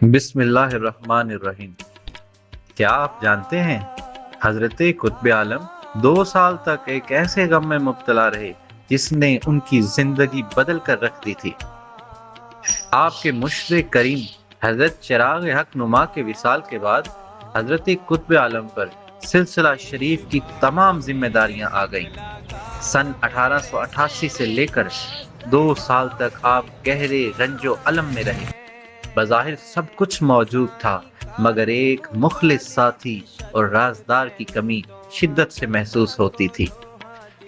بسم اللہ الرحمن الرحیم۔ کیا آپ جانتے ہیں حضرت قطب عالم 2 سال تک ایک ایسے غم میں مبتلا رہے جس نے ان کی زندگی بدل کر رکھ دی تھی۔ آپ کے مشرق کریم حضرت چراغ حق نما کے وصال کے بعد حضرت قطب عالم پر سلسلہ شریف کی تمام ذمہ داریاں آ گئیں۔ سن 1888 سے لے کر 2 سال تک آپ گہرے رنج و الم میں رہے۔ بظاہر سب کچھ موجود تھا، مگر ایک مخلص ساتھی اور رازدار کی کمی شدت سے محسوس ہوتی تھی۔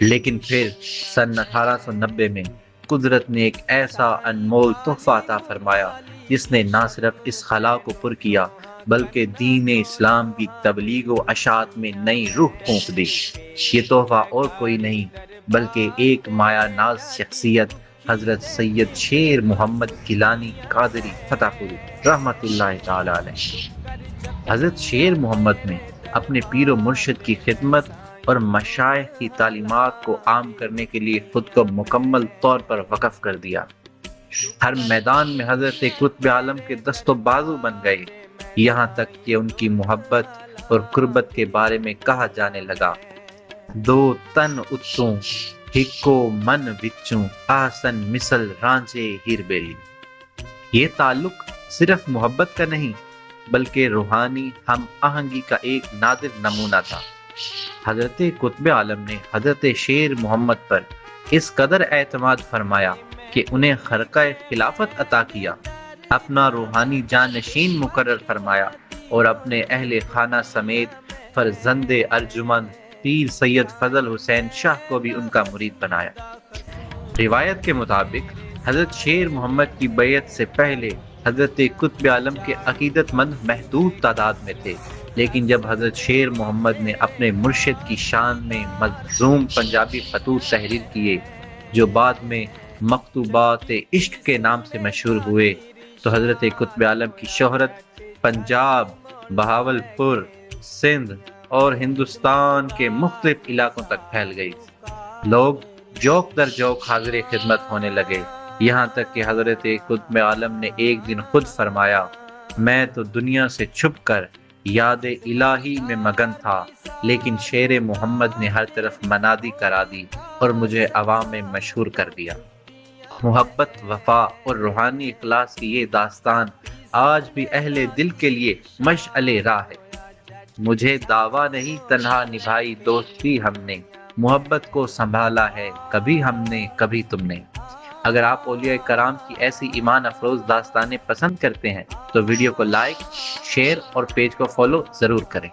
لیکن پھر سن 1890 میں قدرت نے ایک ایسا انمول تحفہ عطا فرمایا جس نے نہ صرف اس خلا کو پر کیا بلکہ دین اسلام کی تبلیغ و اشاعت میں نئی روح پھونک دی۔ یہ تحفہ اور کوئی نہیں بلکہ ایک مایا ناز شخصیت حضرت سید شیر محمد گیلانی قادری فتح پوری رحمت اللہ تعالی علیہ۔ حضرت شیر محمد نے اپنے پیر و مرشد کی خدمت اور مشائخ کی تعلیمات کو عام کرنے کے لیے خود کو مکمل طور پر وقف کر دیا۔ ہر میدان میں حضرت قطب عالم کے دست و بازو بن گئے، یہاں تک کہ ان کی محبت اور قربت کے بارے میں کہا جانے لگا: دو تن اتوں ہکو من وچوں آسن مثل رانجے ہیر بیری۔ یہ تعلق صرف محبت کا نہیں بلکہ روحانی ہم آہنگی کا ایک نادر نمونہ تھا۔ حضرت قطب عالم نے حضرت شیر محمد پر اس قدر اعتماد فرمایا کہ انہیں خرقہ خلافت عطا کیا، اپنا روحانی جانشین مقرر فرمایا اور اپنے اہل خانہ سمیت فرزند ارجمند پیر سید فضل حسین شاہ کو بھی ان کا مرید بنایا۔ روایت کے مطابق حضرت شیر محمد کی بیعت سے پہلے حضرت قطب عالم کے عقیدت مند محدود تعداد میں تھے، لیکن جب حضرت شیر محمد نے اپنے مرشد کی شان میں مظلوم پنجابی خطوط تحریر کیے جو بعد میں مکتوبات عشق کے نام سے مشہور ہوئے، تو حضرت قطب عالم کی شہرت پنجاب، بہاولپور، سندھ اور ہندوستان کے مختلف علاقوں تک پھیل گئی۔ لوگ جوک در جوک حاضر خدمت ہونے لگے، یہاں تک کہ حضرت قطب عالم نے ایک دن خود فرمایا: میں تو دنیا سے چھپ کر یاد الہی میں مگن تھا، لیکن شیر محمد نے ہر طرف منادی کرا دی اور مجھے عوام میں مشہور کر دیا۔ محبت، وفا اور روحانی اخلاص کی یہ داستان آج بھی اہل دل کے لیے مشعل راہ ہے۔ مجھے دعویٰ نہیں تنہا نبھائی دوستی ہم نے، محبت کو سنبھالا ہے کبھی ہم نے کبھی تم نے۔ اگر آپ اولیاء کرام کی ایسی ایمان افروز داستانیں پسند کرتے ہیں تو ویڈیو کو لائک، شیئر اور پیج کو فالو ضرور کریں۔